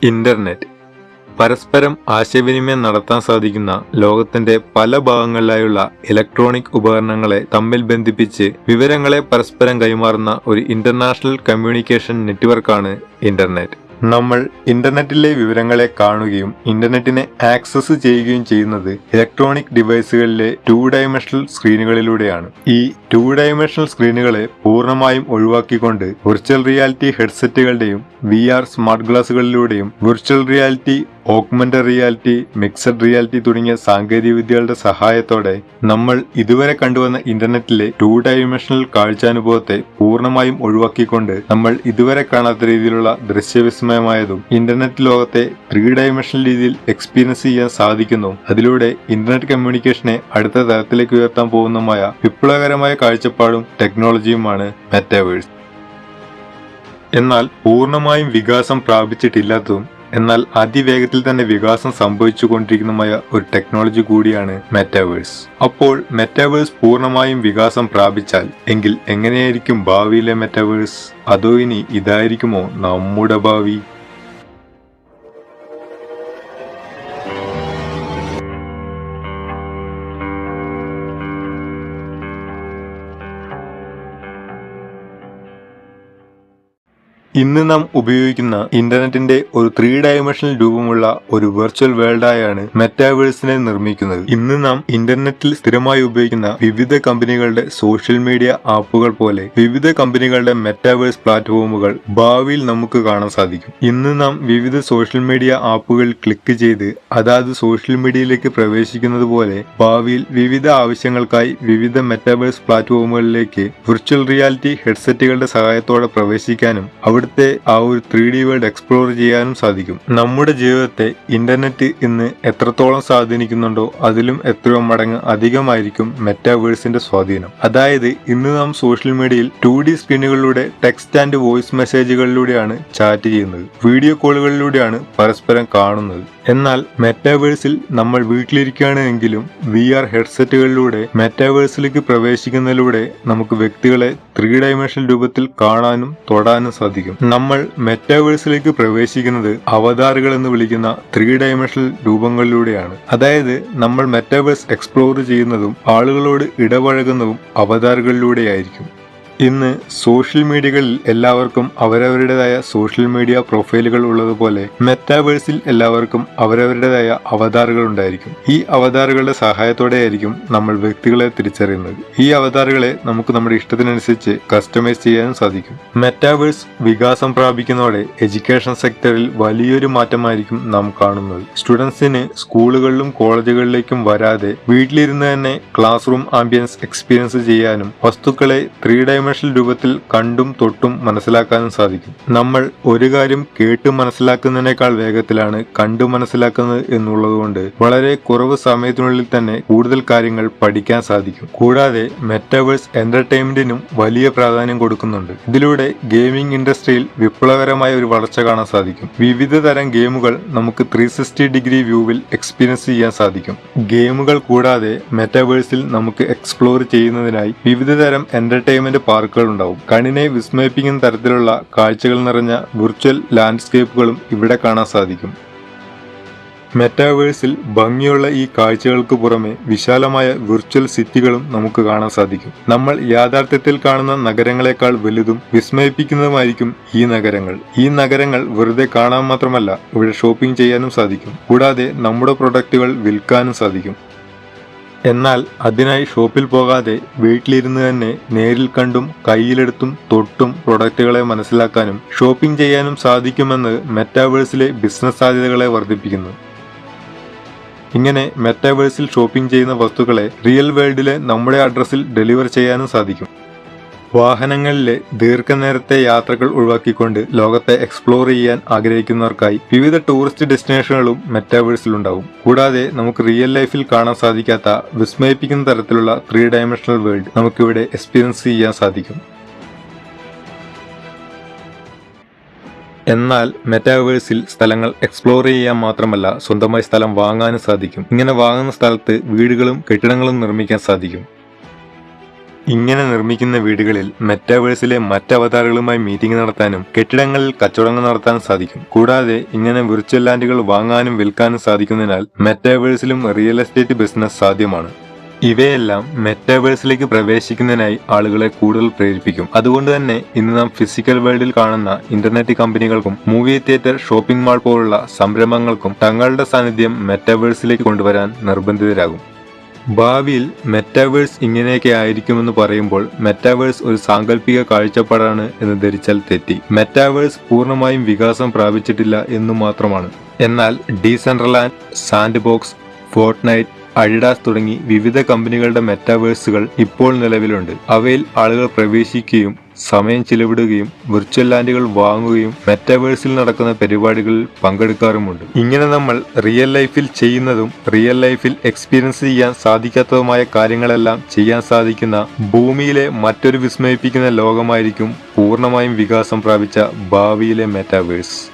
Internet പരസ്പരം ആശയവിനിമയം നടത്താൻ സാധിക്കുന്ന ലോകത്തിന്റെ പല ഭാഗങ്ങളിലായുള്ള ഇലക്ട്രോണിക് ഉപകരണങ്ങളെ തമ്മിൽ ബന്ധിപ്പിച്ച് വിവരങ്ങളെ പരസ്പരം കൈമാറുന്ന ഒരു ഇന്റർനാഷണൽ കമ്മ്യൂണിക്കേഷൻ നെറ്റ്വർക്കാണ് ഇന്റർനെറ്റ്. നമ്മൾ ഇന്റർനെറ്റിലെ വിവരങ്ങളെ കാണുകയും ഇന്റർനെറ്റിനെ ആക്സസ് ചെയ്യുകയും ചെയ്യുന്നത് ഇലക്ട്രോണിക് ഡിവൈസുകളിലെ 2 ഡൈമെൻഷണൽ സ്ക്രീനുകളിലൂടെയാണ്. ഈ 2 ഡൈമെൻഷണൽ സ്ക്രീനുകളെ പൂർണ്ണമായും ഒഴിവാക്കിക്കൊണ്ട് വിർച്വൽ റിയാലിറ്റി ഹെഡ്സെറ്റുകളുടെയും VR സ്മാർട്ട് ഗ്ലാസുകളിലൂടെയും virtual reality, augmented reality, mixed reality തുടങ്ങിയ സാങ്കേതിക വിദ്യകളുടെ സഹായത്തോടെ നമ്മൾ ഇതുവരെ കണ്ടുവന്ന ഇന്റർനെറ്റിലെ 2 ഡൈമെൻഷണൽ കാഴ്ചാനുഭവത്തെ പൂർണ്ണമായും ഒഴിവാക്കിക്കൊണ്ട് നമ്മൾ ഇതുവരെ കാണാത്ത രീതിയിലുള്ള ദൃശ്യവിസ്മയമായതും ഇന്റർനെറ്റ് ലോകത്തെ 3 ഡൈമെൻഷണൽ രീതിയിൽ എക്സ്പീരിയൻസ് ചെയ്യാൻ സാധിക്കുന്നു. അതിലൂടെ ഇന്റർനെറ്റ് കമ്മ്യൂണിക്കേഷനെ അടുത്ത തലത്തിലേക്ക് ഉയർത്താൻ പോകുന്നതുമായ വിപ്ലവകരമായ കാഴ്ചപ്പാടും ടെക്നോളജിയുമാണ് മെറ്റാവേഴ്സ്. എന്നാൽ പൂർണ്ണമായും വികാസം പ്രാപിച്ചിട്ടില്ലാത്തതും എന്നാൽ അതിവേഗത്തിൽ തന്നെ വികാസം സംഭവിച്ചുകൊണ്ടിരിക്കുന്നതുമായ ഒരു ടെക്നോളജി കൂടിയാണ് മെറ്റാവേഴ്സ്. അപ്പോൾ മെറ്റാവേഴ്സ് പൂർണ്ണമായും വികാസം പ്രാപിച്ചാൽ എങ്കിൽ എങ്ങനെയായിരിക്കും ഭാവിയിലെ മെറ്റാവേഴ്സ്? അതോ ഇനി ഇതായിരിക്കുമോ നമ്മുടെ ഭാവി? ഇന്ന് നാം ഉപയോഗിക്കുന്ന ഇന്റർനെറ്റിന്റെ ഒരു 3 ഡൈമെൻഷണൽ രൂപമുള്ള ഒരു വെർച്വൽ വേൾഡായാണ് മെറ്റാവേഴ്സിനെ നിർമ്മിക്കുന്നത്. ഇന്ന് നാം ഇന്റർനെറ്റിൽ സ്ഥിരമായി ഉപയോഗിക്കുന്ന വിവിധ കമ്പനികളുടെ സോഷ്യൽ മീഡിയ ആപ്പുകൾ പോലെ വിവിധ കമ്പനികളുടെ മെറ്റാവേഴ്സ് പ്ലാറ്റ്ഫോമുകൾ ഭാവിയിൽ നമുക്ക് കാണാൻ സാധിക്കും. ഇന്ന് നാം വിവിധ സോഷ്യൽ മീഡിയ ആപ്പുകൾ ക്ലിക്ക് ചെയ്ത് അതാത് സോഷ്യൽ മീഡിയയിലേക്ക് പ്രവേശിക്കുന്നത് പോലെ ഭാവിയിൽ വിവിധ ആവശ്യങ്ങൾക്കായി വിവിധ മെറ്റാവേഴ്സ് പ്ലാറ്റ്ഫോമുകളിലേക്ക് വിർച്വൽ റിയാലിറ്റി ഹെഡ്സെറ്റുകളുടെ സഹായത്തോടെ പ്രവേശിക്കാനും അവിടുത്തെ ആ ഒരു 3D വേൾഡ് എക്സ്പ്ലോർ ചെയ്യാനും സാധിക്കും. നമ്മുടെ ജീവിതത്തെ ഇന്റർനെറ്റ് ഇന്ന് എത്രത്തോളം സ്വാധീനിക്കുന്നുണ്ടോ അതിലും എത്രയോ മടങ്ങ് അധികമായിരിക്കും മെറ്റാവേഴ്സിന്റെ സ്വാധീനം. അതായത് ഇന്ന് നാം സോഷ്യൽ മീഡിയയിൽ 2D സ്ക്രീനുകളിലൂടെ ടെക്സ്റ്റ് ആൻഡ് വോയിസ് മെസ്സേജുകളിലൂടെയാണ് ചാറ്റ് ചെയ്യുന്നത്, വീഡിയോ കോളുകളിലൂടെയാണ് പരസ്പരം കാണുന്നത്. എന്നാൽ മെറ്റാവേഴ്സിൽ നമ്മൾ വീട്ടിലിരിക്കുകയാണ് എങ്കിലും VR ഹെഡ്സെറ്റുകളിലൂടെ മെറ്റാവേഴ്സിലേക്ക് പ്രവേശിക്കുന്നതിലൂടെ നമുക്ക് വ്യക്തികളെ 3 ഡൈമെൻഷണൽ രൂപത്തിൽ കാണാനും തൊടാനും സാധിക്കും. നമ്മൾ മെറ്റാവേഴ്സിലേക്ക് പ്രവേശിക്കുന്നത് അവതാറുകൾ എന്ന് വിളിക്കുന്ന 3 ഡൈമെൻഷണൽ രൂപങ്ങളിലൂടെയാണ്. അതായത് നമ്മൾ മെറ്റാവേഴ്സ് എക്സ്പ്ലോർ ചെയ്യുന്നതും ആളുകളോട് ഇടപഴകുന്നതും അവതാറുകളിലൂടെയായിരിക്കും. ഇന്ന് സോഷ്യൽ മീഡിയകളിൽ എല്ലാവർക്കും അവരവരുടേതായ സോഷ്യൽ മീഡിയ പ്രൊഫൈലുകൾ ഉള്ളതുപോലെ മെറ്റാവേഴ്സിൽ എല്ലാവർക്കും അവരവരുടേതായ അവതാറുകൾ ഉണ്ടായിരിക്കും. ഈ അവതാറുകളുടെ സഹായത്തോടെയായിരിക്കും നമ്മൾ വ്യക്തികളെ തിരിച്ചറിയുന്നത്. ഈ അവതാറുകളെ നമുക്ക് നമ്മുടെ ഇഷ്ടത്തിനനുസരിച്ച് കസ്റ്റമൈസ് ചെയ്യാനും സാധിക്കും. മെറ്റാവേഴ്സ് വികാസം പ്രാപിക്കുന്നതോടെ എഡ്യൂക്കേഷൻ സെക്ടറിൽ വലിയൊരു മാറ്റമായിരിക്കും നാം കാണുന്നത്. സ്റ്റുഡൻസിന് സ്കൂളുകളിലും കോളേജുകളിലേക്കും വരാതെ വീട്ടിലിരുന്ന് തന്നെ ക്ലാസ് റൂം ആംബിയൻസ് എക്സ്പീരിയൻസ് ചെയ്യാനും വസ്തുക്കളെ 3 ഡൈമെൻഷണൽ രൂപത്തിൽ കണ്ടും തൊട്ടും മനസ്സിലാക്കാനും സാധിക്കും. നമ്മൾ ഒരു കാര്യം കേട്ട് മനസ്സിലാക്കുന്നതിനേക്കാൾ വേഗത്തിലാണ് കണ്ടു മനസ്സിലാക്കുന്നത് എന്നുള്ളതുകൊണ്ട് വളരെ കുറവ് സമയത്തിനുള്ളിൽ തന്നെ കൂടുതൽ കാര്യങ്ങൾ പഠിക്കാൻ സാധിക്കും. കൂടാതെ മെറ്റാവേഴ്സ് എന്റർടൈൻമെന്റിനും വലിയ പ്രാധാന്യം കൊടുക്കുന്നുണ്ട്. ഇതിലൂടെ ഗെയിമിംഗ് ഇൻഡസ്ട്രിയിൽ വിപ്ലവകരമായ ഒരു വളർച്ച കാണാൻ സാധിക്കും. വിവിധ തരം ഗെയിമുകൾ നമുക്ക് 360 ഡിഗ്രി വ്യൂവിൽ എക്സ്പീരിയൻസ് ചെയ്യാൻ സാധിക്കും. ഗെയിമുകൾ കൂടാതെ മെറ്റാവേഴ്സിൽ നമുക്ക് എക്സ്പ്ലോർ ചെയ്യുന്നതിനായി വിവിധ തരം എന്റർടൈൻമെന്റ് പാർക്കുകൾ ഉണ്ടാവും. കണ്ണിനെ വിസ്മയിപ്പിക്കുന്ന തരത്തിലുള്ള കാഴ്ചകൾ നിറഞ്ഞ വിർച്വൽ ലാൻഡ്സ്കേപ്പുകളും ഇവിടെ കാണാൻ സാധിക്കും. മെറ്റാവേഴ്സിൽ ഭംഗിയുള്ള ഈ കാഴ്ചകൾക്ക് പുറമെ വിശാലമായ വിർച്വൽ സിറ്റികളും നമുക്ക് കാണാൻ സാധിക്കും. നമ്മൾ യാഥാർത്ഥ്യത്തിൽ കാണുന്ന നഗരങ്ങളെക്കാൾ വലുതും വിസ്മയിപ്പിക്കുന്നതുമായിരിക്കും ഈ നഗരങ്ങൾ. ഈ നഗരങ്ങൾ വെറുതെ കാണാൻ മാത്രമല്ല ഇവിടെ ഷോപ്പിംഗ് ചെയ്യാനും സാധിക്കും. കൂടാതെ നമ്മുടെ പ്രൊഡക്റ്റുകൾ വിൽക്കാനും സാധിക്കും. എന്നാൽ അതിനായി ഷോപ്പിൽ പോകാതെ വീട്ടിലിരുന്ന് തന്നെ നേരിൽ കണ്ടും കയ്യിലെടുത്തും തൊട്ടും പ്രൊഡക്റ്റുകളെ മനസ്സിലാക്കാനും ഷോപ്പിംഗ് ചെയ്യാനും സാധിക്കുമെന്ന് മെറ്റാവേഴ്സിലെ ബിസിനസ് സാധ്യതകളെ വർദ്ധിപ്പിക്കുന്നു. ഇങ്ങനെ മെറ്റാവേഴ്സിൽ ഷോപ്പിംഗ് ചെയ്യുന്ന വസ്തുക്കളെ റിയൽ വേൾഡിലെ നമ്മുടെ അഡ്രസ്സിൽ ഡെലിവർ ചെയ്യാനും സാധിക്കും. വാഹനങ്ങളിലെ ദീർഘനേരത്തെ യാത്രകൾ ഒഴിവാക്കിക്കൊണ്ട് ലോകത്തെ എക്സ്പ്ലോർ ചെയ്യാൻ ആഗ്രഹിക്കുന്നവർക്കായി വിവിധ ടൂറിസ്റ്റ് ഡെസ്റ്റിനേഷനുകളും മെറ്റാവേഴ്സിലുണ്ടാവും. കൂടാതെ നമുക്ക് റിയൽ ലൈഫിൽ കാണാൻ സാധിക്കാത്ത വിസ്മയിപ്പിക്കുന്ന തരത്തിലുള്ള 3 ഡൈമെൻഷണൽ വേൾഡ് നമുക്കിവിടെ എക്സ്പീരിയൻസ് ചെയ്യാൻ സാധിക്കും. എന്നാൽ മെറ്റാവേഴ്സിൽ സ്ഥലങ്ങൾ എക്സ്പ്ലോർ ചെയ്യാൻ മാത്രമല്ല സ്വന്തമായി സ്ഥലം വാങ്ങാനും സാധിക്കും. ഇങ്ങനെ വാങ്ങുന്ന സ്ഥലത്ത് വീടുകളും കെട്ടിടങ്ങളും നിർമ്മിക്കാൻ സാധിക്കും. ഇങ്ങനെ നിർമ്മിക്കുന്ന വീടുകളിൽ മെറ്റാവേഴ്സിലെ മറ്റ് അവതാരങ്ങളുമായി മീറ്റിംഗ് നടത്താനും കെട്ടിടങ്ങളിൽ കച്ചവടങ്ങൾ നടത്താനും സാധിക്കും. കൂടാതെ ഇങ്ങനെ വിർച്വൽ ലാൻഡുകൾ വാങ്ങാനും വിൽക്കാനും സാധിക്കുന്നതിനാൽ മെറ്റാവേഴ്സിലും റിയൽ എസ്റ്റേറ്റ് ബിസിനസ് സാധ്യമാണ്. ഇവയെല്ലാം മെറ്റാവേഴ്സിലേക്ക് പ്രവേശിക്കുന്നതിനായി ആളുകളെ കൂടുതൽ പ്രേരിപ്പിക്കും. അതുകൊണ്ട് തന്നെ ഇന്ന് നാം ഫിസിക്കൽ വേൾഡിൽ കാണുന്ന ഇന്റർനെറ്റ് കമ്പനികൾക്കും മൂവി തിയേറ്റർ, ഷോപ്പിംഗ് മാൾ പോലുള്ള സംരംഭങ്ങൾക്കും തങ്ങളുടെ സാന്നിധ്യം മെറ്റാവേഴ്സിലേക്ക് കൊണ്ടുവരാൻ നിർബന്ധിതരാകും. ഭാവിയിൽ മെറ്റാവേഴ്സ് ഇങ്ങനെയൊക്കെ ആയിരിക്കുമെന്ന് പറയുമ്പോൾ മെറ്റാവേഴ്സ് ഒരു സാങ്കല്പിക കാഴ്ചപ്പാടാണ് എന്ന് ധരിച്ചാൽ തെറ്റി. മെറ്റാവേഴ്സ് പൂർണ്ണമായും വികാസം പ്രാപിച്ചിട്ടില്ല എന്നു മാത്രമാണ്. എന്നാൽ ഡീസെൻട്രലാൻഡ്, സാൻഡ് ബോക്സ്, ഫോർട്ട്നൈറ്റ്, അഡിഡാസ് തുടങ്ങി വിവിധ കമ്പനികളുടെ മെറ്റാവേഴ്സുകൾ ഇപ്പോൾ നിലവിലുണ്ട്. അവയിൽ ആളുകൾ പ്രവേശിക്കുകയും സമയം ചിലവിടുകയും വിർച്വൽ ലാൻഡുകൾ വാങ്ങുകയും മെറ്റാവേഴ്സിൽ നടക്കുന്ന പരിപാടികളിൽ പങ്കെടുക്കാറുമുണ്ട്. ഇങ്ങനെ നമ്മൾ റിയൽ ലൈഫിൽ ചെയ്യുന്നതും റിയൽ ലൈഫിൽ എക്സ്പീരിയൻസ് ചെയ്യാൻ സാധിക്കാത്തതുമായ കാര്യങ്ങളെല്ലാം ചെയ്യാൻ സാധിക്കുന്ന ഭൂമിയിലെ മറ്റൊരു വിസ്മയിപ്പിക്കുന്ന ലോകമായിരിക്കും പൂർണ്ണമായും വികാസം പ്രാപിച്ച ഭാവിയിലെ മെറ്റാവേഴ്സ്.